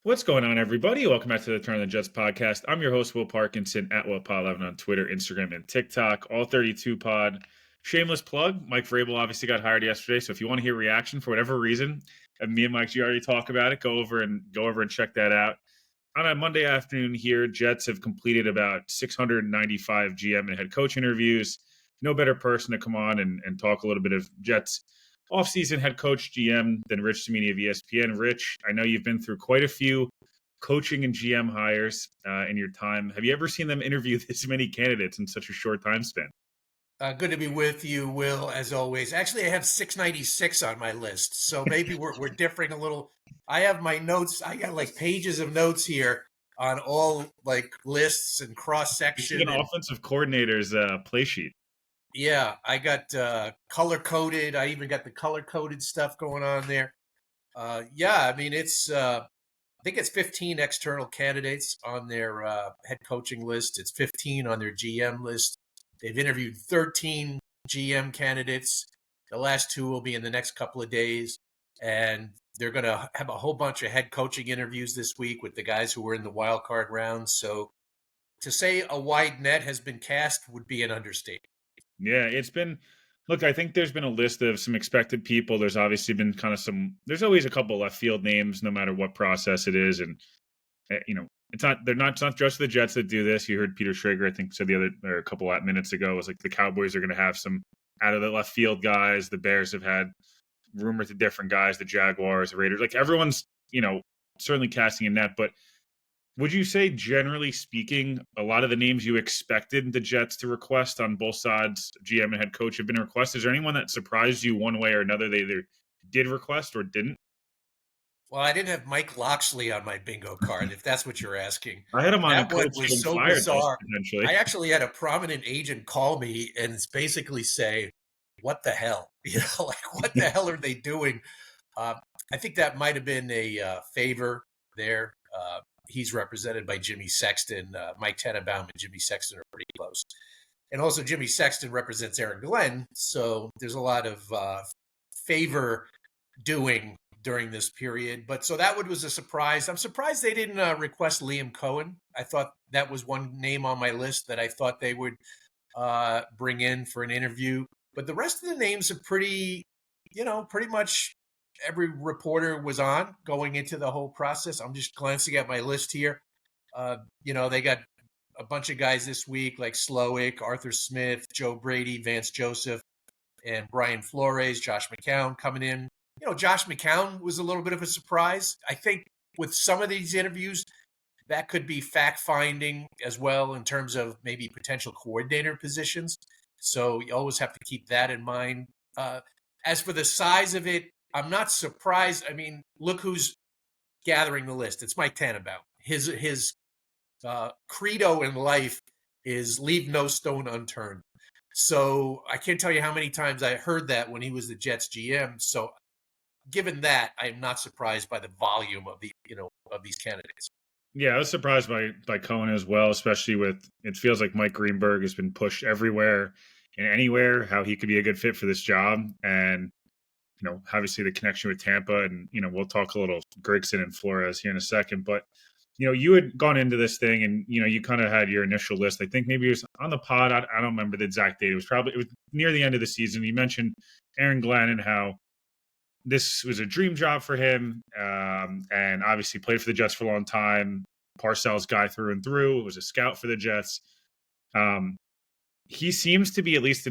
What's going on, everybody? Welcome back to the Turn of the Jets podcast. I'm your host, Will Parkinson, at WillPod11 on Twitter, Instagram, and TikTok. All 32 pod. Shameless plug. Mike Vrabel obviously got hired yesterday, so if you want to hear reaction for whatever reason, and me and Mike G already talk about it, go over and check that out. On a Monday afternoon here, Jets have completed about 695 GM and head coach interviews. No better person to come on and talk a little bit of Jets offseason head coach GM than Rich Cimini of ESPN. Rich, I know you've been through quite a few coaching and GM hires in your time. Have you ever seen them interview this many candidates in such a short time span? Good to be with you, Will, as always. Actually, I have 696 on my list, so maybe we're differing a little. I have my notes. I got like pages of notes here on all like lists and cross This is an section, and offensive coordinator's play sheet. yeah, I got color coded. I even got the color coded stuff going on there. Yeah, I mean I think it's 15 external candidates on their head coaching list. It's 15 on their GM list. They've interviewed 13 GM candidates. The last two will be in the next couple of days. And they're going to have a whole bunch of head coaching interviews this week with the guys who were in the wild card round. So to say a wide net has been cast would be an understatement. Yeah, it's been. Look, I think there's been a list of some expected people. There's obviously been kind of some. There's always a couple left field names, no matter what process it is, and it's not. They're not. It's not just the Jets that do this. You heard Peter Schrager, I think, said the other or a couple of minutes ago, was like the Cowboys are going to have some out of the left field guys. The Bears have had rumors of different guys. The Jaguars, the Raiders, like everyone's certainly casting a net, but would you say, generally speaking, a lot of the names you expected the Jets to request on both sides, GM and head coach, have been requested? Is there anyone that surprised you one way or another they either did request or didn't? Well, I didn't have Mike Loxley on my bingo card, if that's what you're asking. I had him on a That one coach was getting so fired list, bizarre. potentially. I actually had a prominent agent call me and basically say, what the hell? Like, what the hell are they doing? Uh, I think that might have been a favor there. He's represented by Jimmy Sexton. Mike Tenenbaum and Jimmy Sexton are pretty close. And also, Jimmy Sexton represents Aaron Glenn. So there's a lot of favor doing during this period. But so that one was a surprise. I'm surprised they didn't request Liam Cohen. I thought that was one name on my list that I thought they would bring in for an interview. But the rest of the names are pretty much every reporter was on going into the whole process. I'm just glancing at my list here. They got a bunch of guys this week like Slowick, Arthur Smith, Joe Brady, Vance Joseph, and Brian Flores, Josh McCown coming in. Josh McCown was a little bit of a surprise. I think with some of these interviews, that could be fact finding as well in terms of maybe potential coordinator positions. So you always have to keep that in mind. As for the size of it, I'm not surprised. I mean, look who's gathering the list. It's Mike Tannenbaum. His credo in life is leave no stone unturned. So I can't tell you how many times I heard that when he was the Jets GM. So given that, I'm not surprised by the volume of these candidates. Yeah, I was surprised by Cohen as well, especially with it feels like Mike Greenberg has been pushed everywhere and anywhere how he could be a good fit for this job. And obviously the connection with Tampa, and we'll talk a little Grigson and Flores here in a second. But you had gone into this thing, and you kind of had your initial list. I think maybe it was on the pod. I don't remember the exact date. It was near the end of the season. You mentioned Aaron Glenn and how this was a dream job for him, and obviously played for the Jets for a long time. Parcells guy through and through. Was a scout for the Jets. He seems to be, at least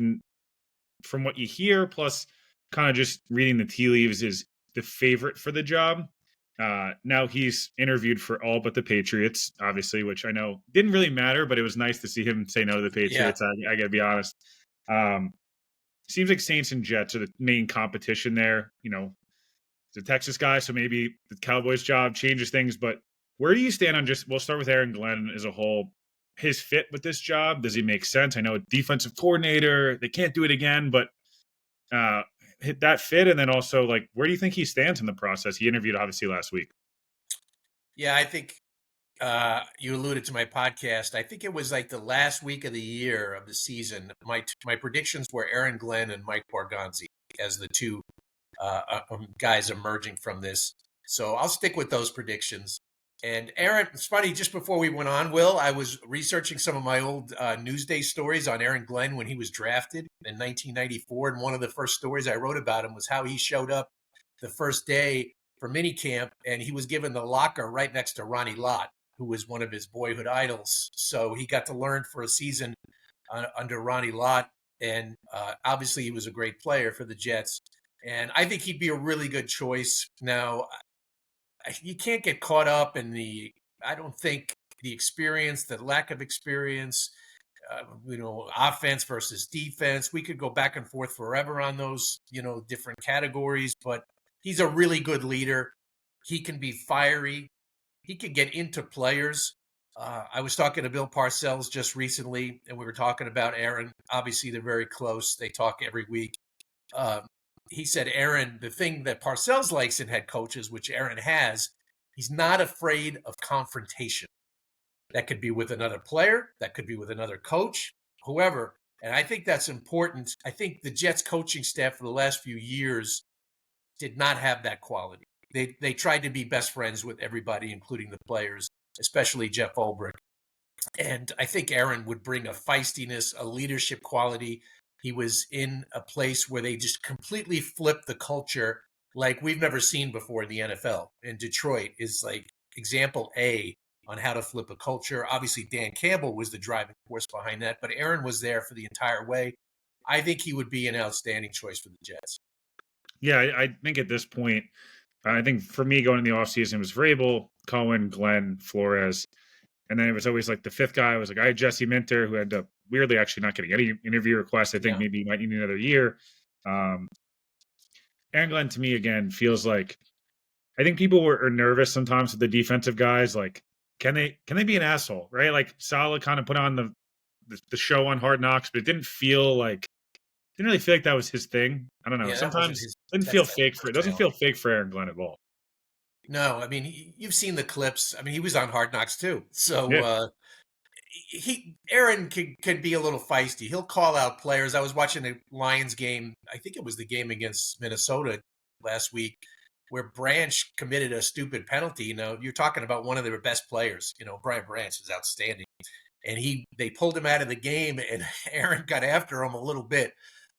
from what you hear, plus kind of just reading the tea leaves, is the favorite for the job. Now he's interviewed for all but the Patriots, obviously, which I know didn't really matter, but it was nice to see him say no to the Patriots. Yeah. I got to be honest. Seems like Saints and Jets are the main competition there. He's a Texas guy, so maybe the Cowboys job changes things. But where do you stand on we'll start with Aaron Glenn as a whole, his fit with this job? Does he make sense? I know a defensive coordinator, they can't do it again, but hit that fit. And then also, like, where do you think he stands in the process? He interviewed obviously last week. Yeah, I think you alluded to my podcast. I think it was like the last week of the year of the season. My predictions were Aaron Glenn and Mike Borgonzi as the two guys emerging from this. So I'll stick with those predictions. And Aaron, it's funny, just before we went on, Will, I was researching some of my old Newsday stories on Aaron Glenn when he was drafted in 1994. And one of the first stories I wrote about him was how he showed up the first day for minicamp, and he was given the locker right next to Ronnie Lott, who was one of his boyhood idols. So he got to learn for a season under Ronnie Lott. And obviously, he was a great player for the Jets. And I think he'd be a really good choice. Now, you can't get caught up in I don't think the experience, the lack of experience, offense versus defense. We could go back and forth forever on those, different categories, but he's a really good leader. He can be fiery. He can get into players. I was talking to Bill Parcells just recently, and we were talking about Aaron. Obviously, they're very close. They talk every week. He said, Aaron, the thing that Parcells likes in head coaches, which Aaron has, he's not afraid of confrontation. That could be with another player. That could be with another coach, whoever. And I think that's important. I think the Jets coaching staff for the last few years did not have that quality. They tried to be best friends with everybody, including the players, especially Jeff Ulbrich. And I think Aaron would bring a feistiness, a leadership quality. He was in a place where they just completely flipped the culture like we've never seen before in the NFL. And Detroit is like example A on how to flip a culture. Obviously, Dan Campbell was the driving force behind that, but Aaron was there for the entire way. I think he would be an outstanding choice for the Jets. Yeah, I think at this point, I think for me going in the offseason, it was Vrabel, Cohen, Glenn, Flores. And then it was always like the fifth guy was like, I had Jesse Minter, who ended up weirdly actually not getting any interview requests. I think maybe he might need another year. Aaron Glenn to me, again, feels like I think people are nervous sometimes with the defensive guys. Like, can they be an asshole, right? Like Saleh kind of put on the show on Hard Knocks, but it didn't really feel like that was his thing. I don't know. Yeah, that wasn't Sometimes his. it didn't feel fake for it. Doesn't feel fake for Aaron Glenn at all. No, I mean you've seen the clips. I mean he was on Hard Knocks too. So Yeah. Aaron can be a little feisty. He'll call out players. I was watching the Lions game. I think it was the game against Minnesota last week, where Branch committed a stupid penalty. You're talking about one of their best players. Brian Branch is outstanding, and they pulled him out of the game, and Aaron got after him a little bit.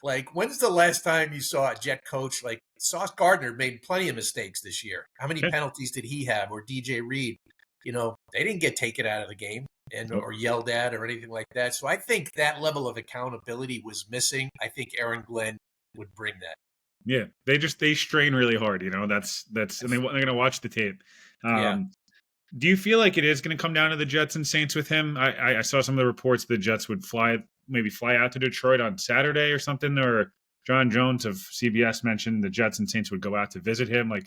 Like, when's the last time you saw a Jet coach? Like, Sauce Gardner made plenty of mistakes this year. How many penalties did he have? Or DJ Reed? They didn't get taken out of the game or yelled at or anything like that. So I think that level of accountability was missing. I think Aaron Glenn would bring that. Yeah, they strain really hard. That's and they're going to watch the tape. Do you feel like it is going to come down to the Jets and Saints with him? I saw some of the reports the Jets would fly out to Detroit on Saturday or something, or John Jones of CBS mentioned the Jets and Saints would go out to visit him. Like,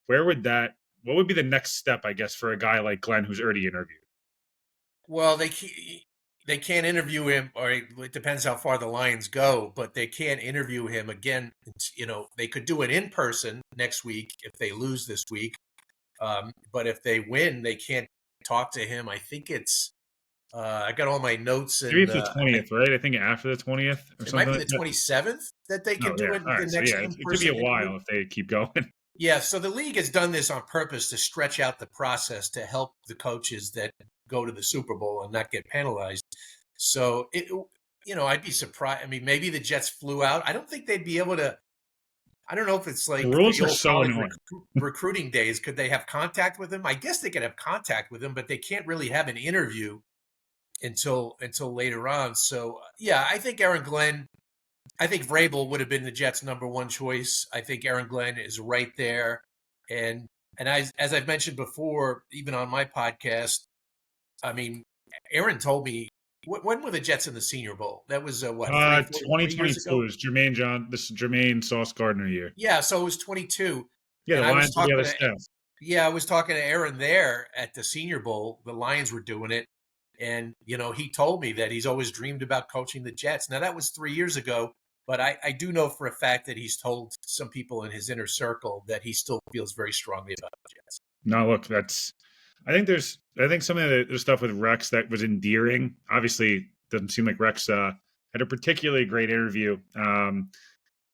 what would be the next step, I guess, for a guy like Glenn who's already interviewed? Well, they can't interview him, or it depends how far the Lions go, but they can't interview him again. They could do it in person next week if they lose this week. But if they win, they can't talk to him. I think it's I got all my notes. Maybe it's the 20th, right? I think after the 20th or something. It might be the 27th that they can do it. All right, the next it could be a while if they keep going. Yeah, so the league has done this on purpose to stretch out the process to help the coaches that go to the Super Bowl and not get penalized. So I'd be surprised. I mean, maybe the Jets flew out. I don't think they'd be able to. I don't know if it's like the rules are so annoying. Recruiting days. Could they have contact with him? I guess they could have contact with him, but they can't really have an interview until later on. So yeah, I think Aaron Glenn. I think Vrabel would have been the Jets' number one choice. I think Aaron Glenn is right there, and as I've mentioned before, even on my podcast, I mean, Aaron told me when were the Jets in the Senior Bowl? That was 2022 was Jermaine Sauce Gardner year. Yeah, so it was 22. Yeah, the Lions were the other staff. Yeah, I was talking to Aaron there at the Senior Bowl. The Lions were doing it, and he told me that he's always dreamed about coaching the Jets. Now that was 3 years ago. But I do know for a fact that he's told some people in his inner circle that he still feels very strongly about the Jets. No, look, I think some of the stuff with Rex that was endearing. Obviously, doesn't seem like Rex had a particularly great interview.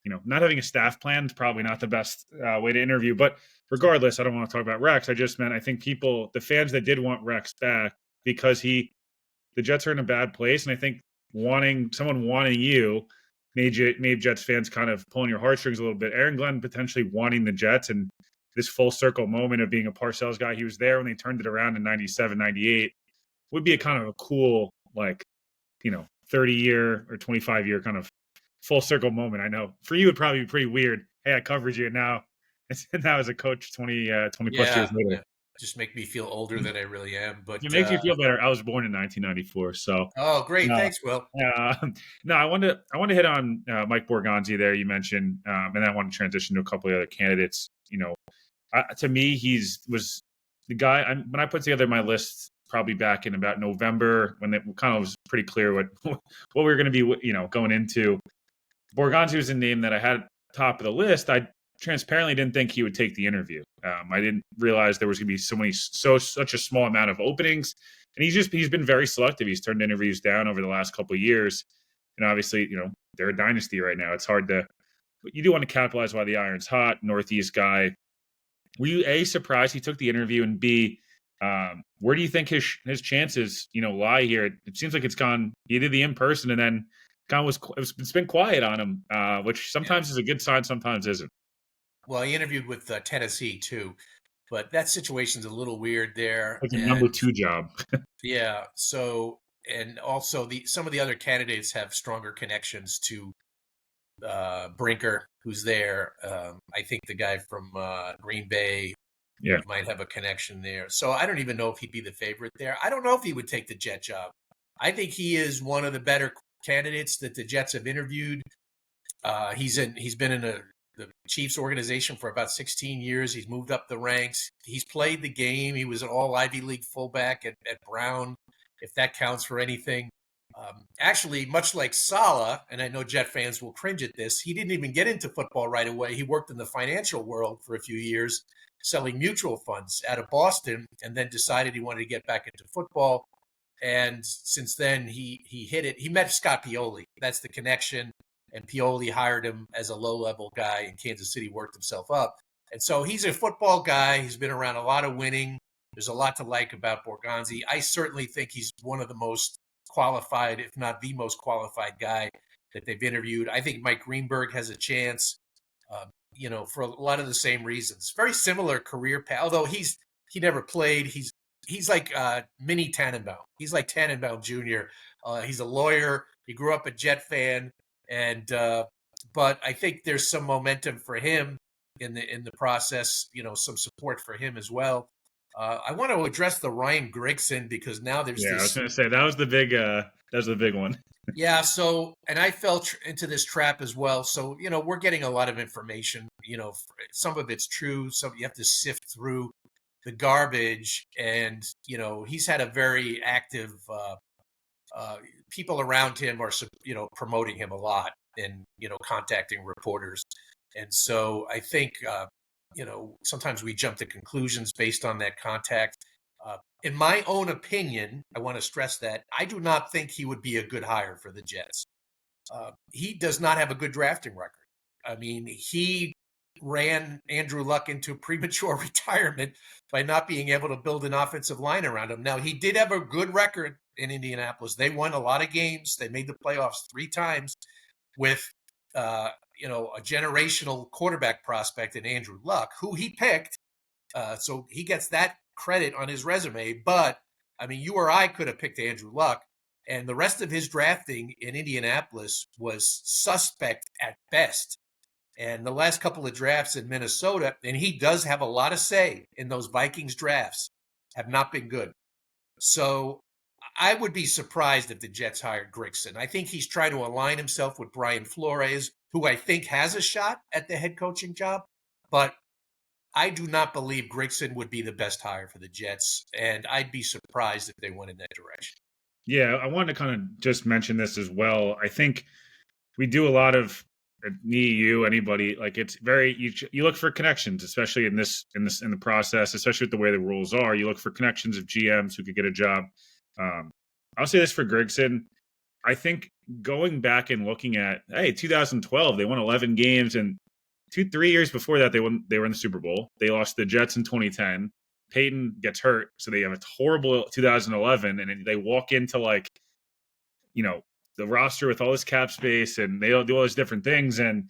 not having a staff plan is probably not the best way to interview. But regardless, I don't want to talk about Rex. I just meant I think the fans that did want Rex back because the Jets are in a bad place, and I think someone wanting you made Jets fans kind of pulling your heartstrings a little bit. Aaron Glenn potentially wanting the Jets, and this full circle moment of being a Parcells guy. He was there when they turned it around in 97, 98. Would be a kind of a cool, 30-year or 25-year kind of full circle moment. I know for you, it'd probably be pretty weird. Hey, I covered you, and now as a coach 20 plus years later. Yeah. Just make me feel older than I really am. But It makes me feel better. I was born in 1994, so oh, great, no, thanks, Will. no. I wanted to hit on Mike Borgonzi there. You mentioned, and then I want to transition to a couple of other candidates. To me, was the guy. When I put together my list, probably back in about November, when it kind of was pretty clear what we were going to be, going into. Borgonzi was a name that I had top of the list. I transparently didn't think he would take the interview. I didn't realize there was going to be such a small amount of openings, and he's been very selective. He's turned interviews down over the last couple of years, and obviously, they're a dynasty right now. It's hard but you do want to capitalize while the iron's hot. Northeast guy. Were you A, surprised he took the interview, and B, where do you think his chances, lie here? It seems like it's gone. He did the in person, and then it's been quiet on him, which sometimes is a good sign, sometimes isn't. Well, he interviewed with Tennessee too, but that situation's a little weird there. Like a And number 2 job. yeah, so and also some of the other candidates have stronger connections to Brinker, who's there. I think the guy from Green Bay Yeah. might have a connection there. So I don't even know if he'd be the favorite there. I don't know if he would take the Jet job. I think he is one of the better candidates that the Jets have interviewed. He's been in the Chiefs organization for about 16 years. He's moved up the ranks. He's played the game. He was an all Ivy League fullback at Brown, if that counts for anything. Actually, much like Saleh, and I know Jet fans will cringe at this, he didn't even get into football right away. He worked in the financial world for a few years, selling mutual funds out of Boston, and then decided he wanted to get back into football. And since then, he hit it. He met Scott Pioli. That's the connection. And Pioli hired him as a low-level guy in Kansas City, worked himself up. And so he's a football guy. He's been around a lot of winning. There's a lot to like about Borgonzi. I certainly think he's one of the most qualified, if not the most qualified guy that they've interviewed. I think Mike Greenberg has a chance, for a lot of the same reasons. Very similar career path, although he never played. He's like mini Tannenbaum. He's like Tannenbaum Jr. He's a lawyer. He grew up a Jet fan, and but I think there's some momentum for him in the process. Some support for him as well. I want to address the Ryan Grigson because now there's I was going to say that was the big one. Yeah. So, and I fell into this trap as well. So, we're getting a lot of information. Some of it's true. Some you have to sift through the garbage, and he's had a very active. People around him are promoting him a lot and contacting reporters, and so I think sometimes we jump to conclusions based on that contact. In my own opinion, I want to stress that I do not think he would be a good hire for the Jets. He does not have a good drafting record. I mean, he ran Andrew Luck into premature retirement by not being able to build an offensive line around him. Now, he did have a good record in Indianapolis. They won a lot of games. They made the playoffs 3 times with a generational quarterback prospect in Andrew Luck, who he picked. So he gets that credit on his resume. But, I mean, you or I could have picked Andrew Luck, and the rest of his drafting in Indianapolis was suspect at best. And the last couple of drafts in Minnesota, and he does have a lot of say in those Vikings drafts, have not been good. So I would be surprised if the Jets hired Grigson. I think he's trying to align himself with Brian Flores, who I think has a shot at the head coaching job. But I do not believe Grigson would be the best hire for the Jets, and I'd be surprised if they went in that direction. Yeah, I wanted to kind of just mention this as well. I think we do a lot of anybody, like it's very you look for connections, especially in the process, especially with the way the rules are. You look for connections of GMs who could get a job. I'll say this for Grigson. I think going back and looking at, hey, 2012, they won 11 games, and 3 years before that, they were in the Super Bowl. They lost the Jets in 2010. Peyton gets hurt, so they have a horrible 2011, and they walk into like, you know, the roster with all this cap space, and they do all these different things, and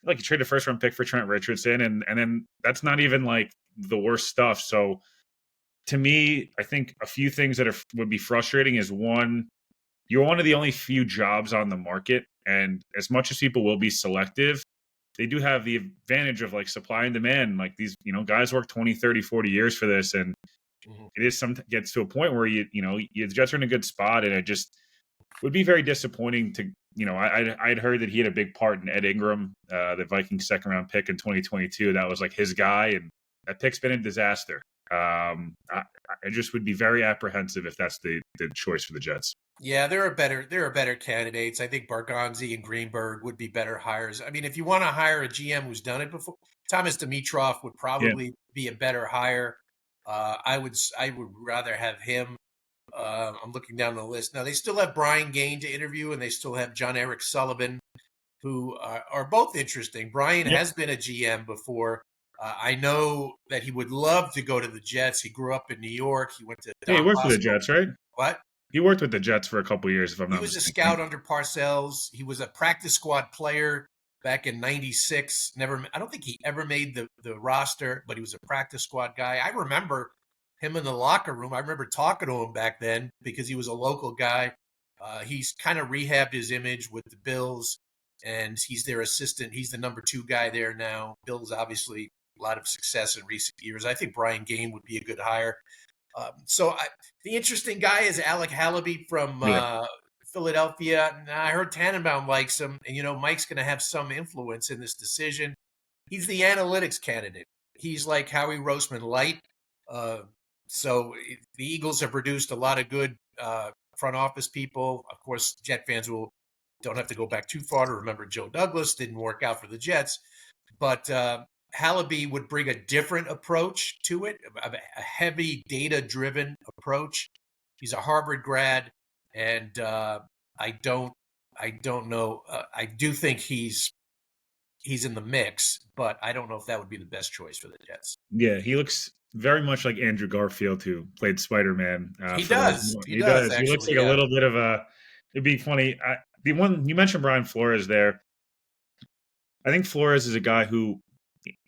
like you trade a first round pick for Trent Richardson, and then that's not even like the worst stuff. So to me, I think a few things that would be frustrating is one, you're one of the only few jobs on the market, and as much as people will be selective, they do have the advantage of like supply and demand. Like these, guys work 20, 30, 40 years for this, and Mhm. it is gets to a point where the Jets are in a good spot, and it just would be very disappointing to, I'd heard that he had a big part in Ed Ingram, the Vikings second round pick in 2022. That was like his guy, and that pick's been a disaster. I just would be very apprehensive if that's the choice for the Jets. Yeah, there are better candidates. I think Barganzi and Greenberg would be better hires. I mean, if you want to hire a GM who's done it before, Thomas Dimitroff would Yeah. probably be a better hire. I would rather have him. I'm looking down the list now. They still have Brian Gain to interview, and they still have John Eric Sullivan, who are both interesting. Brian Yep. has been a GM before. I know that he would love to go to the Jets. He grew up in New York. He went to Yeah, he Don worked with the Bosco. Jets, right? What? He worked with the Jets for a couple years, if I'm He not was a mistaken. scout under Parcells. He was a practice squad player back in '96. I don't think he ever made the roster, but he was a practice squad guy. I remember him in the locker room. I remember talking to him back then because he was a local guy. He's kind of rehabbed his image with the Bills, and he's their assistant. He's the number 2 guy there now. Bills obviously a lot of success in recent years. I think Brian Gain would be a good hire. The interesting guy is Alec Hallaby from Yeah. Philadelphia. Now, I heard Tannenbaum likes him, and Mike's going to have some influence in this decision. He's the analytics candidate. He's like Howie Roseman light. Uh, so the Eagles have produced a lot of good front office people. Of course, Jet fans don't have to go back too far to remember Joe Douglas didn't work out for the Jets, but Hallaby would bring a different approach to it, a heavy data-driven approach. He's a Harvard grad, and I don't know. I do think he's in the mix, but I don't know if that would be the best choice for the Jets. Yeah, he looks very much like Andrew Garfield, who played Spider-Man He for like does. He he does does. He looks actually. like a Yeah. little bit of a. It'd be funny. The one you mentioned, Brian Flores. There, I think Flores is a guy who,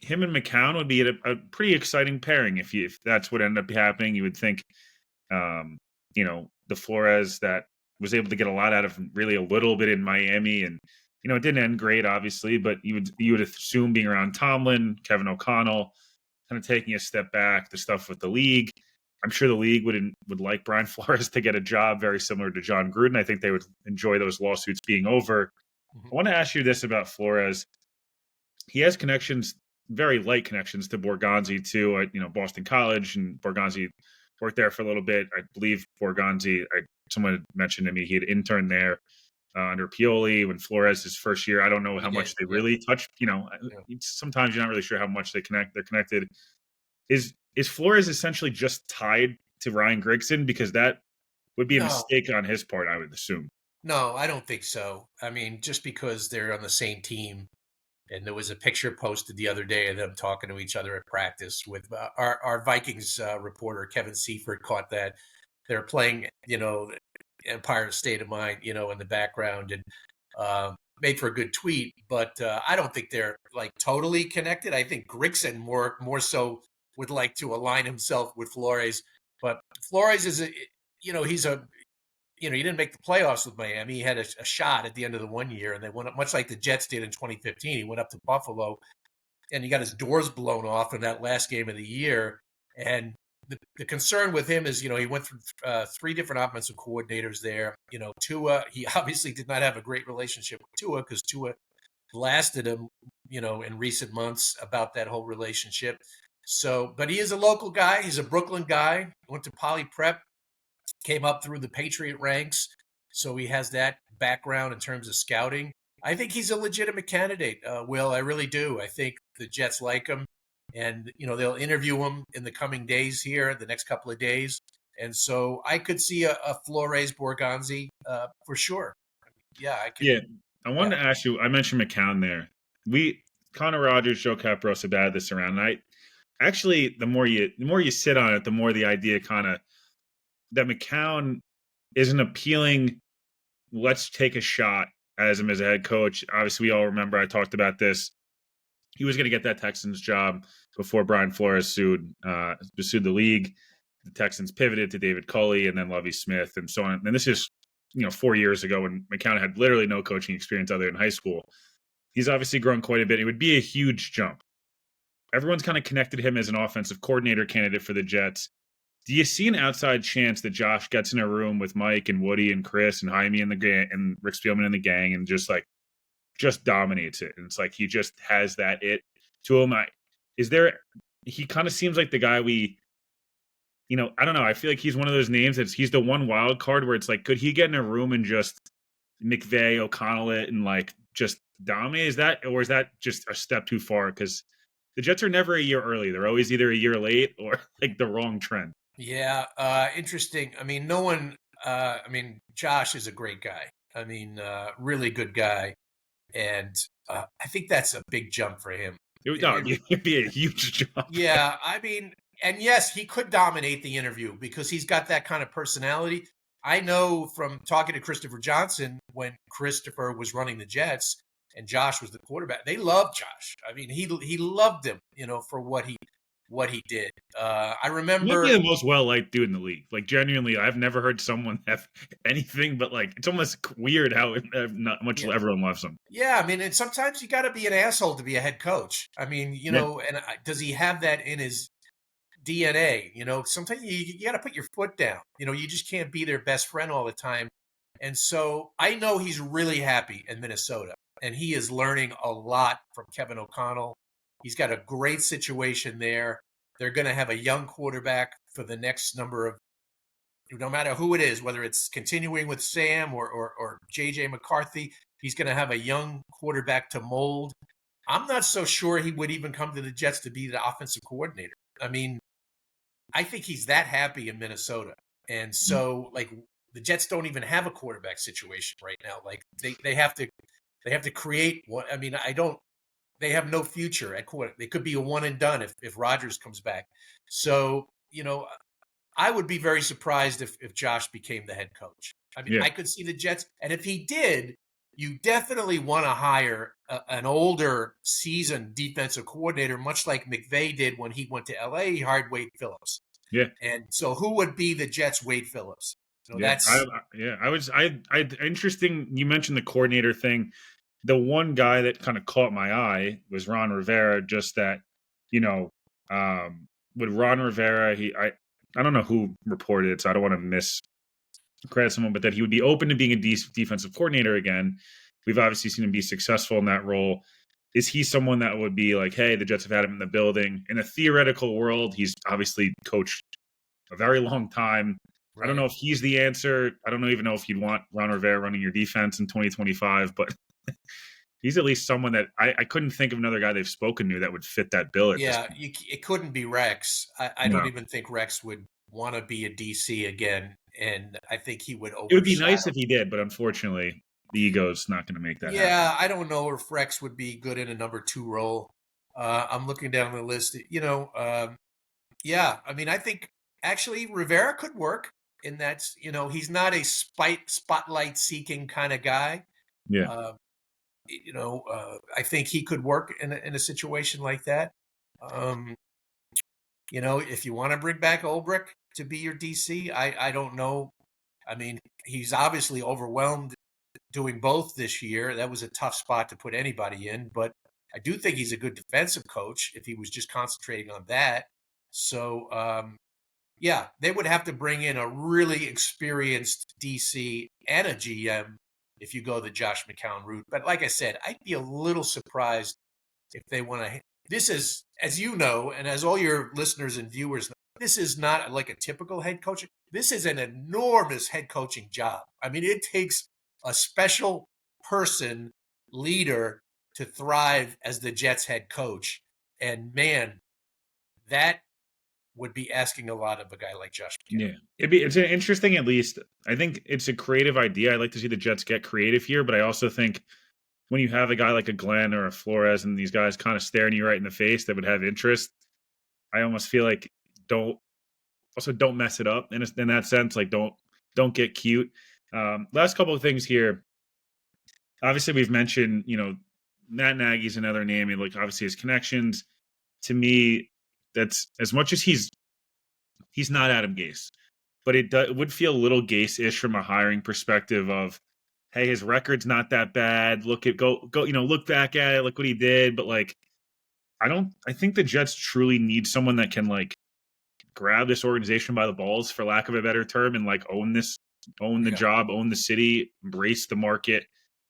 him and McCown would be a pretty exciting pairing if that's what ended up happening. You would think, um, the Flores that was able to get a lot out of really a little bit in Miami, and it didn't end great, obviously, but you would assume being around Tomlin, Kevin O'Connell, kind of taking a step back, the stuff with the league. I'm sure the league would like Brian Flores to get a job very similar to John Gruden. I think they would enjoy those lawsuits being over. Mhm. I want to ask you this about Flores. He has connections, very light connections to Borgonzi too. At Boston College, and Borgonzi worked there for a little bit. I believe Borgonzi. Someone had mentioned to me he had interned there under Pioli when Flores his first year. I don't know He how did. much they Yeah. really touch. Yeah. Sometimes you're not really sure how much they connect. They're connected. Is Flores essentially just tied to Ryan Grigson, because that would be a No, mistake on his part, I would assume. no, I don't think so. I mean, just because they're on the same team. And there was a picture posted the other day of them talking to each other at practice with our Vikings reporter, Kevin Seifert, caught that. They're playing, Empire State of Mind, in the background, and made for a good tweet. But I don't think they're like totally connected. I think Grigson more so would like to align himself with Flores. But Flores is he's he didn't make the playoffs with Miami. He had a shot at the end of the one year, and they went up, much like the Jets did in 2015. He went up to Buffalo, and he got his doors blown off in that last game of the year. And the concern with him is, he went through 3 different offensive coordinators there. Tua, he obviously did not have a great relationship with Tua because Tua blasted him, in recent months about that whole relationship. So, but he is a local guy. He's a Brooklyn guy. Went to Poly Prep, came up through the Patriot ranks, so he has that background in terms of scouting. I think he's a legitimate candidate, Will. I really do. I think the Jets like him, and they'll interview him in the coming days here, the next couple of days, and so I could see a Flores Borgonzi for sure. Yeah, I can. Yeah, I Yeah, wanted to ask you. I mentioned McCown there. We Connor Rodgers, Joe Capros have added this around. And I actually, the more you sit on it, the more the idea kind of that McCown is an appealing. Let's take a shot as him as a head coach. Obviously, we all remember I talked about this. He was going to get that Texans job before Brian Flores sued the league. The Texans pivoted to David Culley and then Lovie Smith and so on. And this is 4 years ago when McCown had literally no coaching experience other than high school. He's obviously grown quite a bit. It would be a huge jump. Everyone's kind of connected him as an offensive coordinator candidate for the Jets. Do you see an outside chance that Josh gets in a room with Mike and Woody and Chris and Jaime and the gang and Rick Spielman and the gang and just dominates it? And it's like he just has that it to him. He kind of seems like the guy I don't know. I feel like he's one of those names he's the one wild card where it's like, could he get in a room and just McVay, O'Connell it and just dominate? Is that just a step too far? Because the Jets are never a year early. They're always either a year late or the wrong trend. yeah. Interesting. I mean, no one. I mean, Josh is a great guy. I mean, really good guy, and I think that's a big jump for him. It'd be a huge jump. Yeah, I mean, and yes, he could dominate the interview because he's got that kind of personality. I know from talking to Christopher Johnson when Christopher was running the Jets and Josh was the quarterback. They loved Josh. I mean, he loved him, for what he did. I He might be remember. the most well-liked dude in the league. Genuinely, I've never heard someone have anything but it's almost weird how not much Yeah, everyone loves him. yeah. I mean, and sometimes you got to be an asshole to be a head coach. I mean, Yeah. and does he have that in his DNA? Sometimes you got to put your foot down. You just can't be their best friend all the time. And so I know he's really happy in Minnesota, and he is learning a lot from Kevin O'Connell. He's got a great situation there. They're going to have a young quarterback for the next number of, no matter who it is, whether it's continuing with Sam or JJ McCarthy, he's going to have a young quarterback to mold. I'm not so sure he would even come to the Jets to be the offensive coordinator. I mean, I think he's that happy in Minnesota. And so the Jets don't even have a quarterback situation right now. Like they have to create one. I mean, they have no future at quarterback. They could be a one and done if Rodgers comes back. So, I would be very surprised if Josh became the head coach. I mean, Yeah. I could see the Jets, and if he did, you definitely want to hire an older, seasoned defensive coordinator, much like McVay did when he went to LA. He hired Wade Phillips. Yeah. And so, who would be the Jets' Wade Phillips? Yeah. Interesting. You mentioned the coordinator thing. The one guy that kind of caught my eye was Ron Rivera. Just that, you know, with Ron Rivera, I don't know who reported it, so I don't want to miscredit someone, but that he would be open to being a defensive coordinator again. We've obviously seen him be successful in that role. Is he someone that would be like, hey, the Jets have had him in the building? In a theoretical world, he's obviously coached a very long time. I don't know if he's the answer. I don't even know if you'd want Ron Rivera running your defense in 2025, but he's at least someone that I couldn't think of another guy they've spoken to that would fit that bill at this point. It couldn't be Rex. I No. don't even think Rex would want to be a DC again, and I think he would overshadow. It would be nice if he did, but unfortunately, the ego's not going to make that happen. Yeah, I don't know if Rex would be good in a number 2 role. I'm looking down the list. Yeah, I mean, I think actually Rivera could work in that. He's not a spotlight seeking kind of guy. Yeah. I think he could work in a situation like that. If you want to bring back Ulbrich to be your DC, I don't know. I mean, he's obviously overwhelmed doing both this year. That was a tough spot to put anybody in, but I do think he's a good defensive coach if he was just concentrating on that. So, yeah, they would have to bring in a really experienced DC and a GM if you go the Josh McCown route. But like I said, I'd be a little surprised if they want to. This is, as you know, and as all your listeners and viewers know, this is not like a typical head coach. This is an enormous head coaching job. I mean, it takes a special person, leader, to thrive as the Jets head coach. And man, that would be asking a lot of a guy like Josh McCown. Yeah. It's an interesting, at least. I think it's a creative idea. I like to see the Jets get creative here, but I also think when you have a guy like a Glenn or a Flores and these guys kind of staring you right in the face that would have interest, I almost feel like don't don't mess it up in that sense. Like don't get cute. Last couple of things here. Obviously, we've mentioned Matt Nagy's another name. And like obviously his connections. To me, that's as much as he's not Adam Gase, but it would feel a little Gase-ish from a hiring perspective of, hey, his record's not that bad. Look back at it, look what he did. But like, I think the Jets truly need someone that can like grab this organization by the balls, for lack of a better term, and like own the Yeah. job, own the city, embrace the market,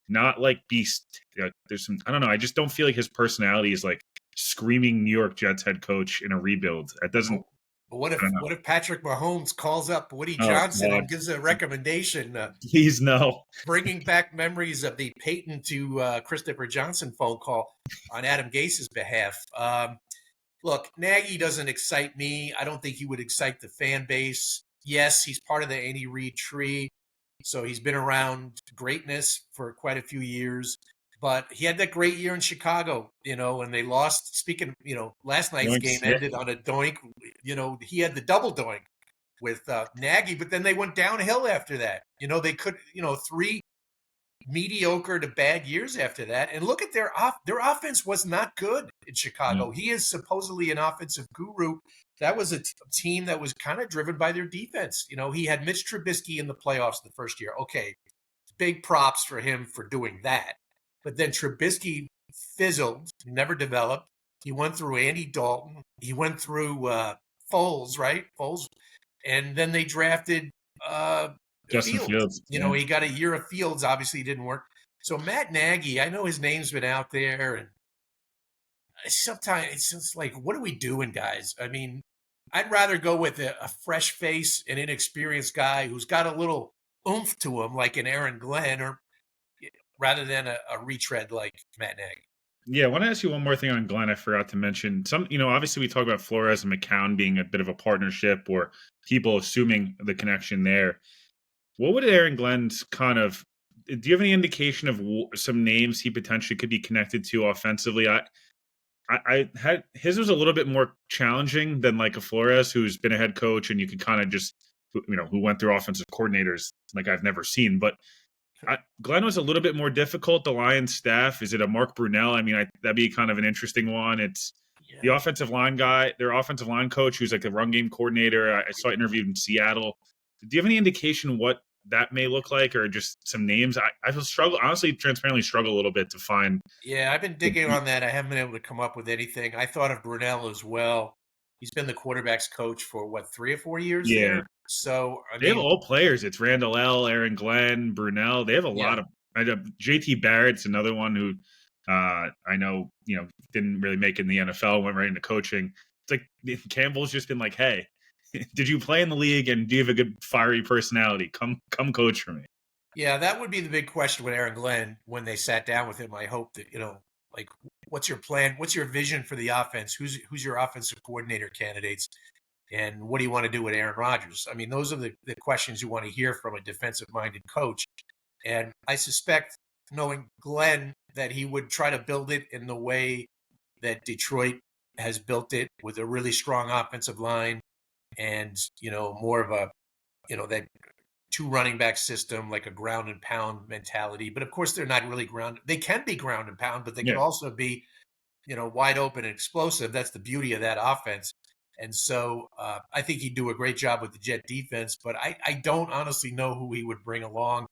not like there's some, I don't know. I just don't feel like his personality is like screaming New York Jets head coach in a rebuild. That doesn't, Oh, but what I if don't know. what if Patrick Mahomes calls up Woody Oh Johnson God, and gives a recommendation, please no. bringing back memories of the Peyton to Christopher Johnson phone call on Adam Gase's behalf? Look, Nagy doesn't excite me. I don't think he would excite the fan base. Yes, he's part of the Andy Reid tree, so he's been around greatness for quite a few years. But he had that great year in Chicago, and they lost. Speaking, last night's game Yoinks, yeah. ended on a doink. He had the double doink with Nagy, but then they went downhill after that. They could, three mediocre to bad years after that. And look at their offense was not good in No. Chicago. He is supposedly an offensive guru. That was a team that was kind of driven by their defense. He had Mitch Trubisky in the playoffs the first year. Okay, big props for him for doing that. But then Trubisky fizzled, never developed. He went through Andy Dalton. He went through Foles, right? Foles. And then they drafted Justin Fields. Fields. Yeah. He got a year of Fields. Obviously, didn't work. So Matt Nagy, I know his name's been out there, and sometimes it's just like, what are we doing, guys? I mean, I'd rather go with a fresh face, an inexperienced guy who's got a little oomph to him, like an Aaron Glenn, or rather than a retread like Matt Nagy. Yeah, I want to ask you one more thing on Glenn. I forgot to mention obviously we talk about Flores and McCown being a bit of a partnership or people assuming the connection there. What would Aaron Glenn's do you have any indication of some names he potentially could be connected to offensively? I had his was a little bit more challenging than like a Flores who's been a head coach and you could kind of just, who went through offensive coordinators like I've never seen. But Glenn was a little bit more difficult. The Lions staff, is it a Mark Brunell? I mean, that'd be kind of an interesting one. It's the offensive line guy, their offensive line coach, who's like the run game coordinator. I saw interviewed in Seattle. Do you have any indication what that may look like, or just some names? I honestly, transparently struggle a little bit to find. Yeah, I've been digging on that. I haven't been able to come up with anything. I thought of Brunell as well. He's been the quarterback's coach for 3 or 4 years Yeah, there. So I they have mean, all players. It's Randall L, Aaron Glenn, Brunell. They have a yeah, lot of. JT Barrett's another one who I know didn't really make it in the NFL, went right into coaching. It's like Campbell's just been like, hey, did you play in the league and do you have a good fiery personality? Come coach for me. yeah, that would be the big question with Aaron Glenn when they sat down with him. I hope that like, what's your plan? What's your vision for the offense? Who's your offensive coordinator candidates? And what do you want to do with Aaron Rodgers? I mean, those are the questions you want to hear from a defensive-minded coach. And I suspect, knowing Glenn, that he would try to build it in the way that Detroit has built it, with a really strong offensive line and, more of a, that two running back system, like a ground and pound mentality. But of course, they're not really ground. They can be ground and pound, but they Yeah. can also be, wide open and explosive. That's the beauty of that offense. And so I think he'd do a great job with the Jet defense, but I don't honestly know who he would bring along.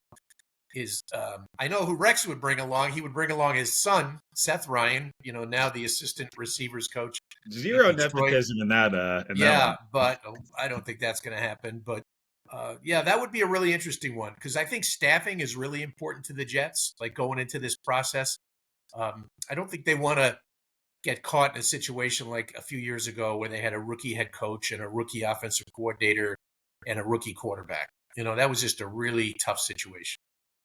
I know who Rex would bring along. He would bring along his son, Seth Ryan, now the assistant receivers coach. Zero Detroit. nepotism in that. Yeah, but I don't think that's going to happen. But yeah, that would be a really interesting one, because I think staffing is really important to the Jets, like going into this process. I don't think they want to get caught in a situation like a few years ago where they had a rookie head coach and a rookie offensive coordinator and a rookie quarterback. That was just a really tough situation.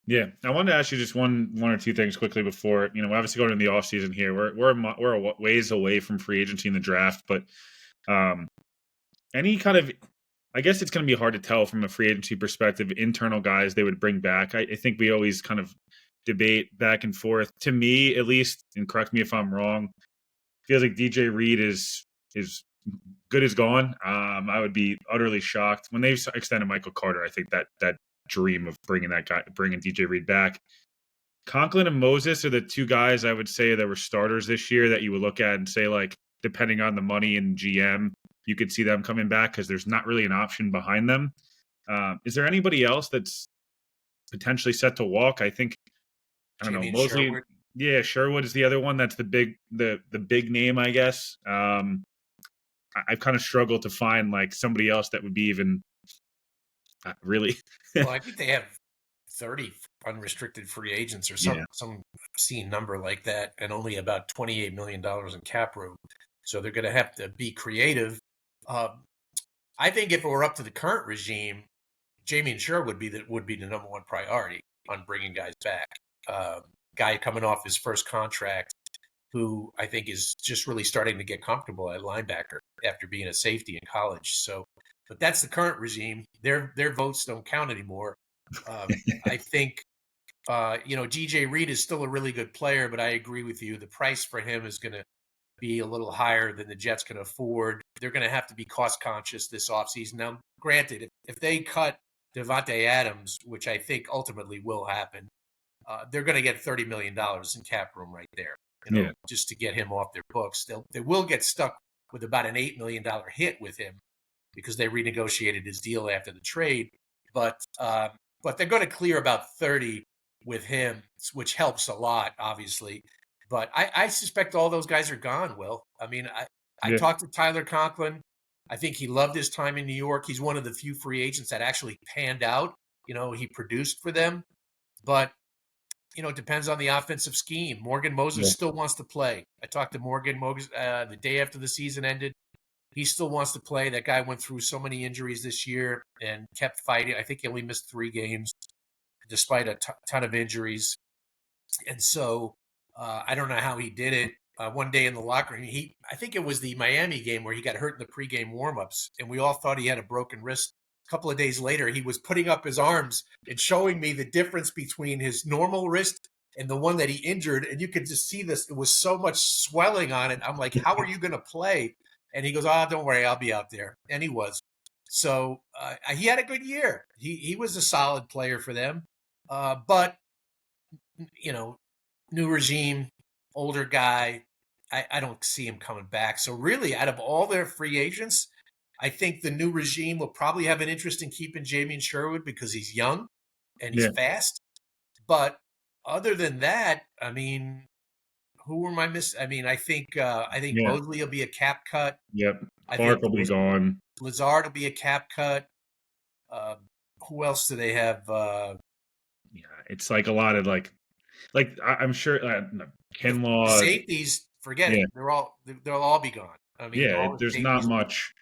Yeah, I wanted to ask you just one or two things quickly before obviously going into the off season here. We're a ways away from free agency in the draft, but any kind of, I guess it's going to be hard to tell from a free agency perspective, internal guys they would bring back. I think we always kind of debate back and forth. To me, at least, and correct me if I'm wrong, feels like DJ Reed is good as gone. I would be utterly shocked when they extended Michael Carter. I think that dream of bringing DJ Reed back. Conklin and Moses are the two guys I would say that were starters this year that you would look at and say, like, depending on the money and GM, you could see them coming back because there's not really an option behind them. Is there anybody else that's potentially set to walk? I think, I don't know, Jamie and Mosley. Sherwood. Yeah, Sherwood is the other one. That's the big name, I guess. I've kind of struggled to find like somebody else that would be even really. Well, I think they have 30 unrestricted free agents or Yeah, some obscene number like that, and only about $28 million in cap room. So they're going to have to be creative. I think if it were up to the current regime, Jamie and Sherwood would be the number one priority on bringing guys back. Guy coming off his first contract, who I think is just really starting to get comfortable at linebacker after being a safety in college. So, but that's the current regime. Their votes don't count anymore. I think DJ Reed is still a really good player, but I agree with you. The price for him is going to be a little higher than the Jets can afford. They're going to have to be cost conscious this offseason. Now, granted, if they cut Devontae Adams, which I think ultimately will happen, they're going to get $30 million in cap room right there, yeah, just to get him off their books. They will get stuck with about an $8 million hit with him because they renegotiated his deal after the trade. But they're going to clear about 30 with him, which helps a lot, obviously. But I suspect all those guys are gone, Will. I mean, I yeah, talked to Tyler Conklin. I think he loved his time in New York. He's one of the few free agents that actually panned out. He produced for them. But it depends on the offensive scheme. Morgan Moses yeah, still wants to play. I talked to Morgan Moses the day after the season ended. He still wants to play. That guy went through so many injuries this year and kept fighting. I think he only missed 3 games despite a ton of injuries. And so I don't know how he did it. One day in the locker room, I think it was the Miami game where he got hurt in the pregame warmups, and we all thought he had a broken wrist. A couple of days later, he was putting up his arms and showing me the difference between his normal wrist and the one that he injured. And you could just see this. It was so much swelling on it. I'm like, how are you going to play? And he goes, oh, don't worry, I'll be out there. And he was. So he had a good year. He was a solid player for them. But, new regime, older guy, I don't see him coming back. So really, out of all their free agents, I think the new regime will probably have an interest in keeping Jamie Sherwood because he's young and he's yeah, fast. But other than that, I mean, who am I missing? I mean, I think yeah, Mosley will be a cap cut. yep. I Clark think will be gone. Lazard will be a cap cut. Uh, who else do they have? Yeah, it's like a lot of I'm sure no, The Kinlaw. safeties, forget Yeah, it. They'll all be gone. I mean, yeah. all the There's not safeties. much.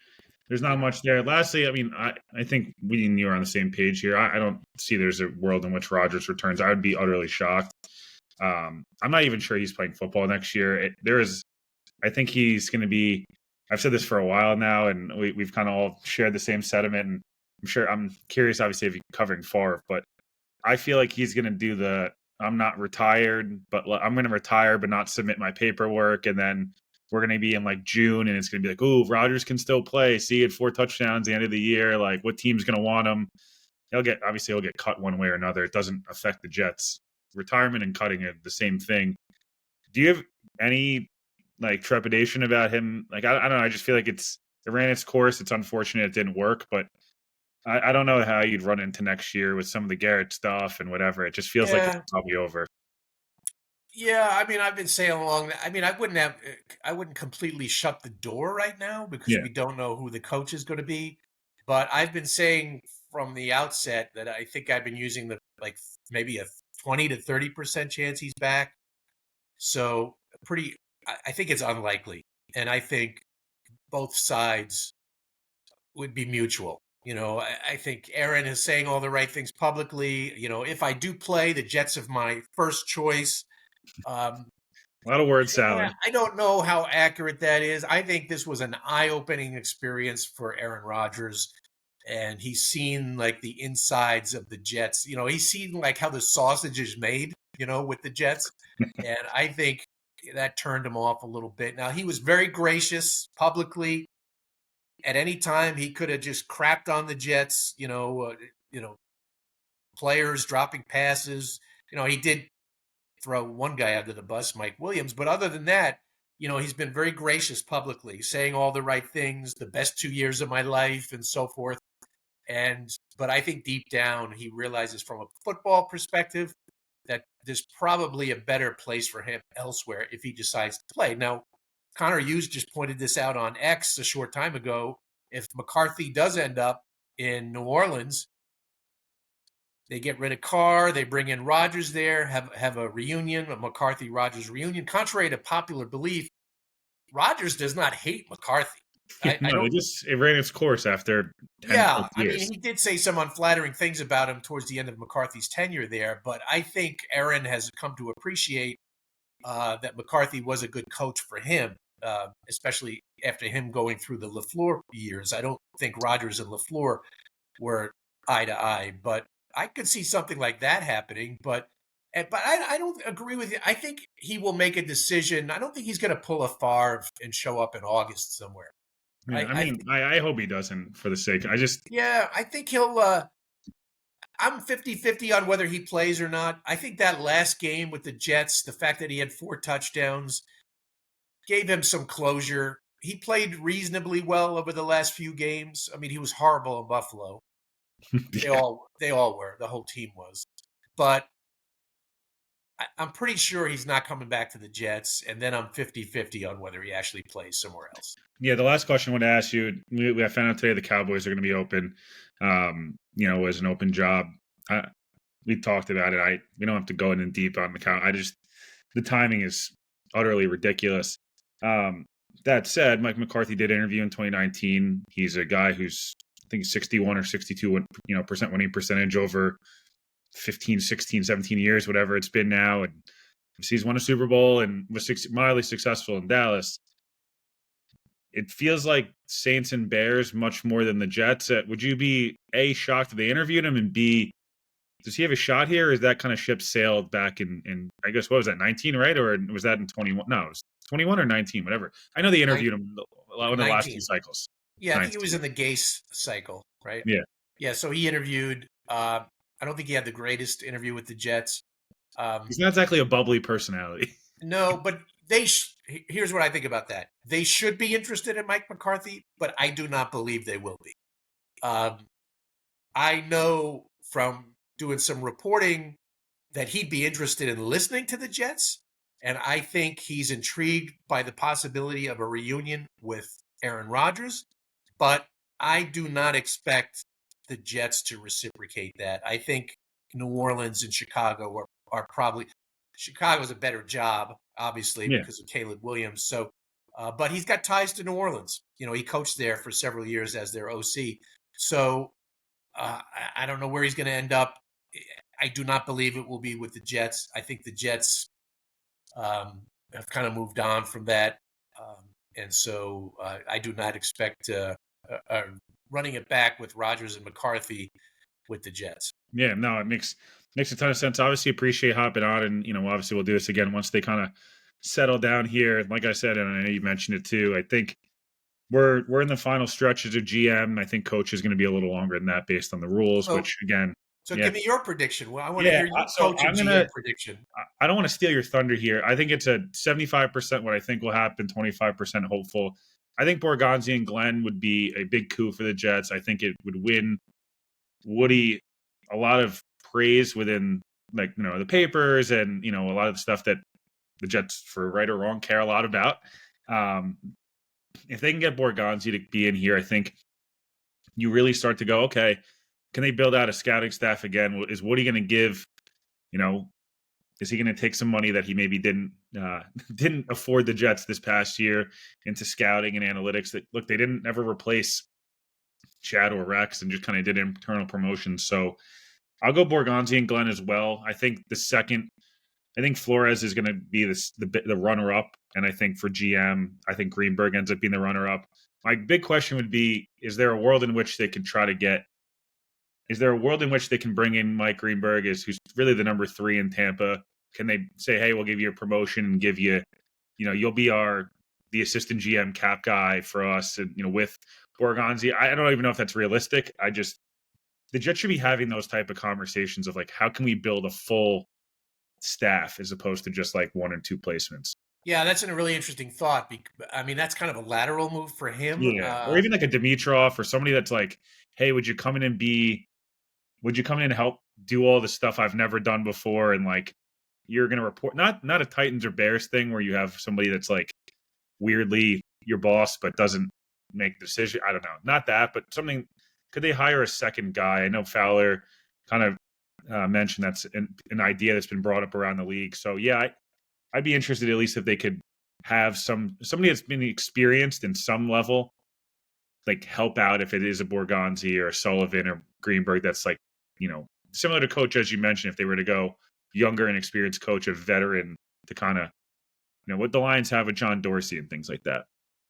There's You not know, much there. Lastly, I mean, I think we and you are on the same page here. I don't see there's a world in which Rodgers returns. I would be utterly shocked. I'm not even sure he's playing football next year. I think he's going to be. I've said this for a while now, and we've kind of all shared the same sentiment. And I'm curious, obviously, if you're covering Favre, but I feel like he's going to do I'm not retired, but I'm going to retire, but not submit my paperwork. And then we're going to be in like June, and it's going to be like, oh, Rodgers can still play. See, he had 4 touchdowns at the end of the year. Like, what team's going to want him? He'll get cut one way or another. It doesn't affect the Jets. Retirement and cutting are the same thing. Do you have any like trepidation about him? Like, I don't know. I just feel like it ran its course. It's unfortunate it didn't work, but I don't know how you'd run into next year with some of the Garrett stuff and whatever. It just feels like it's yeah, probably over. yeah. I mean, I've been saying along. I mean, I wouldn't completely shut the door right now because Yeah, we don't know who the coach is going to be. But I've been saying from the outset that I think I've been using maybe a 20 to 30% chance he's back. So pretty. I think it's unlikely, and I think both sides would be mutual. I think Aaron is saying all the right things publicly. If I do play, the Jets are my first choice. Um, A lot of word salad. I don't know how accurate that is. I think this was an eye-opening experience for Aaron Rodgers, and he's seen like the insides of the Jets. He's seen like how the sausage is made, with the Jets, and I think that turned him off a little bit. Now he was very gracious publicly. At any time, he could have just crapped on the Jets. Players dropping passes. He did throw one guy under the bus, Mike Williams. But other than that, he's been very gracious publicly, saying all the right things, the best 2 years of my life, and so forth. But I think deep down he realizes from a football perspective that there's probably a better place for him elsewhere if he decides to play. Now, Connor Hughes just pointed this out on X a short time ago. If McCarthy does end up in New Orleans, they get rid of Carr. They bring in Rodgers there, have a reunion, a McCarthy-Rodgers reunion. Contrary to popular belief, Rodgers does not hate McCarthy. I No, don't. it ran its course after 10 Yeah, plus I mean, years. he did say some unflattering things about him towards the end of McCarthy's tenure there, but I think Aaron has come to appreciate that McCarthy was a good coach for him, especially after him going through the LaFleur years. I don't think Rodgers and LaFleur were eye to eye, but I could see something like that happening. But I don't agree with you. I think he will make a decision. I don't think he's going to pull a Favre and show up in August somewhere. Yeah, I I mean, think, I hope he doesn't for the sake. I just yeah, I think he'll. I'm 50-50 on whether he plays or not. I think that last game with the Jets, the fact that he had 4 touchdowns, gave him some closure. He played reasonably well over the last few games. I mean, he was horrible in Buffalo. They yeah. all were. The whole team was. But I'm pretty sure he's not coming back to the Jets. And then I'm 50-50 on whether he actually plays somewhere else. Yeah, the last question I want to ask you, I found out today the Cowboys are going to be open, as an open job. We talked about it. We don't have to go in deep on the count. The timing is utterly ridiculous. That said, Mike McCarthy did interview in 2019. He's a guy who's, I think, 61 or 62, percent winning percentage over 15, 16, 17 years, whatever it's been now. And he's won a Super Bowl and was mildly successful in Dallas. It feels like Saints and Bears much more than the Jets. Would you be A, shocked that they interviewed him, and B, does he have a shot here, or is that kind of ship sailed back in I guess, what was that, 19, right? Or was that in 21? No, it was 21 or 19, whatever. I know they interviewed him one of the last 2 19. cycles. Yeah, I think it was 19. in the Gase cycle, right? Yeah. Yeah, so he interviewed. I don't think he had the greatest interview with the Jets. He's not exactly a bubbly personality. No, but here's what I think about that. They should be interested in Mike McCarthy, but I do not believe they will be. I know from doing some reporting that he'd be interested in listening to the Jets, and I think he's intrigued by the possibility of a reunion with Aaron Rodgers, but I do not expect the Jets to reciprocate that. I think New Orleans and Chicago are probably Chicago's a better job, obviously, Yeah. because of Caleb Williams. So, but he's got ties to New Orleans. He coached there for several years as their OC. So I don't know where he's going to end up. I do not believe it will be with the Jets. I think the Jets have kind of moved on from that. And so I do not expect running it back with Rodgers and McCarthy with the Jets. Yeah, no, it makes a ton of sense. Obviously, appreciate hopping on, and obviously we'll do this again once they kind of settle down here. Like I said, and I know you mentioned it too. I think we're in the final stretches of GM. I think coach is going to be a little longer than that based on the rules. So, Which again, so yeah, give me your prediction. Well, I want to yeah. hear your So coach and I'm GM gonna. prediction. I don't want to steal your thunder here. I think it's a 75% what I think will happen, 25% hopeful. I think Borgonzi and Glenn would be a big coup for the Jets. I think it would win Woody a lot of praise within the papers and a lot of the stuff that the Jets, for right or wrong, care a lot about. If they can get Borgonzi to be in here, I think you really start to go, okay, can they build out a scouting staff again? Is Woody going to give, is he going to take some money that he maybe didn't afford the Jets this past year into scouting and analytics? That look, they didn't ever replace Chad or Rex and just kind of did internal promotions. So I'll go Borgonzi and Glenn as well. I think the second I think Flores is going to be the runner up, and I think for GM, I think Greenberg ends up being the runner up. My big question would be: is there a world in which they could try to get? Is there a world in which they can bring in Mike Greenberg, who's really the number 3 in Tampa? Can they say, "Hey, we'll give you a promotion and give you, you'll be the assistant GM cap guy for us," and with Borgonzi? I don't even know if that's realistic. The Jets should be having those type of conversations of like, how can we build a full staff as opposed to just like 1 or 2 placements. Yeah, that's a really interesting thought. I mean, that's kind of a lateral move for him. Yeah, or even like a Dimitrov or somebody that's like, hey, would you come in and help do all the stuff I've never done before, and like you're gonna report not a Titans or Bears thing where you have somebody that's like weirdly your boss but doesn't make the decision. I don't know, not that, but something. Could they hire a second guy? I know Fowler kind of mentioned that's an idea that's been brought up around the league. So yeah, I'd be interested at least if they could have somebody that's been experienced in some level, like help out if it is a Borgonzi or a Sullivan or Greenberg. That's like similar to coach as you mentioned. If they were to go younger and experienced coach, a veteran to kind of what the Lions have with John Dorsey and things like that.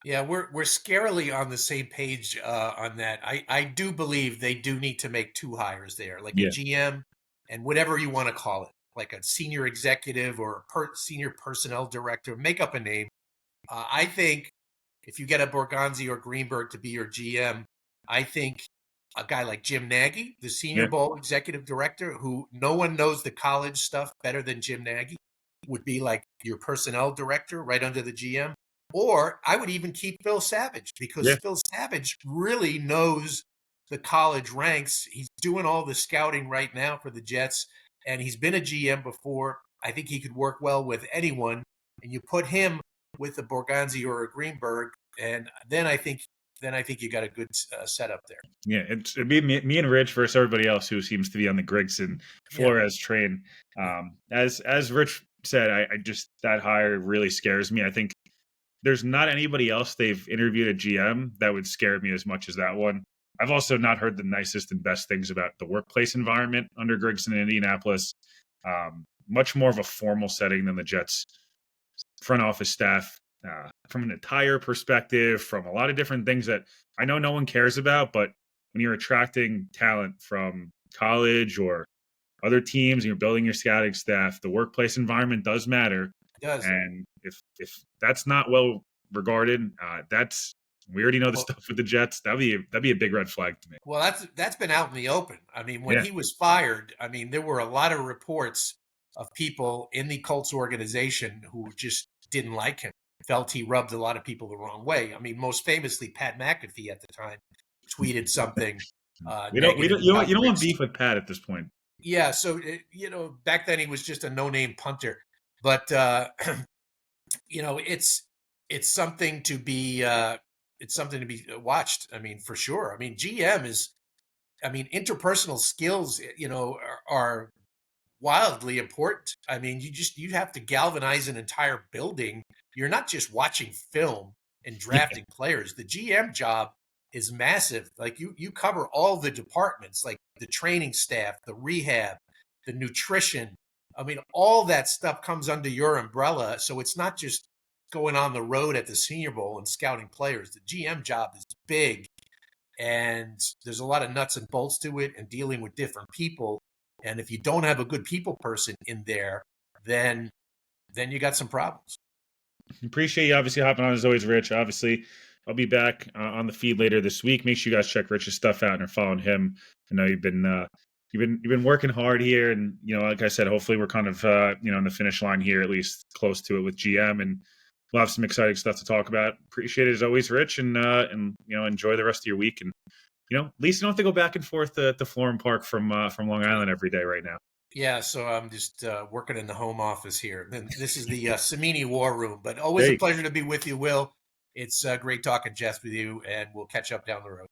Yeah, we're scarily on the same page on that. I do believe they do need to make 2 hires there, like a Yeah, GM and whatever you want to call it, like a senior executive or a senior personnel director. Make up a name. I think if you get a Borgonzi or Greenberg to be your GM, I think a guy like Jim Nagy, the Senior yeah, Bowl executive director, who no one knows the college stuff better than Jim Nagy, would be like your personnel director right under the GM. Or I would even keep Phil Savage because yeah. Phil Savage really knows the college ranks. He's doing all the scouting right now for the Jets, and he's been a GM before. I think he could work well with anyone. And you put him with a Borgonzi or a Greenberg, and then I think you got a good setup there. Yeah, it'd be me and Rich versus everybody else who seems to be on the Grigson Yeah, Flores train. As Rich said, I just that hire really scares me. I think there's not anybody else they've interviewed at GM that would scare me as much as that one. I've also not heard the nicest and best things about the workplace environment under Grigson in Indianapolis. Much more of a formal setting than the Jets front office staff, from an attire perspective, from a lot of different things that I know no one cares about. But when you're attracting talent from college or other teams and you're building your scouting staff, the workplace environment does matter. it does. And if that's not well regarded, that's we already know the Well, stuff with the Jets. That'd be a big red flag to me. well, that's been out in the open. I mean, when Yeah, he was fired, I mean, there were a lot of reports of people in the Colts organization who just didn't like him, felt he rubbed a lot of people the wrong way. I mean, most famously, Pat McAfee at the time tweeted something we don't negative you about don't want Grigson. beef with Pat at this point. Yeah, so back then he was just a no-name punter, but it's something to be watched. I mean, for sure. I mean, GM is, I mean, interpersonal skills, are wildly important. I mean, you have to galvanize an entire building. You're not just watching film and Yeah, drafting players. The GM job is massive. Like you cover all the departments, like the training staff, the rehab, the nutrition. I mean, all that stuff comes under your umbrella. So it's not just going on the road at the Senior Bowl and scouting players. The GM job is big, and there's a lot of nuts and bolts to it and dealing with different people. And if you don't have a good people person in there, then you got some problems. appreciate you obviously hopping on as always, Rich. Obviously, I'll be back on the feed later this week. Make sure you guys check Rich's stuff out and are following him. I know you've been working hard here, and like I said, hopefully we're kind of in the finish line here, at least close to it with GM, and we'll have some exciting stuff to talk about. Appreciate it as always, Rich, and enjoy the rest of your week. And at least you don't have to go back and forth to Florham Park from Long Island every day right now. Yeah, so I'm just working in the home office here. And this is the Cimini War Room, but always a Hey, pleasure to be with you, Will. It's great talking Jets with you, and we'll catch up down the road.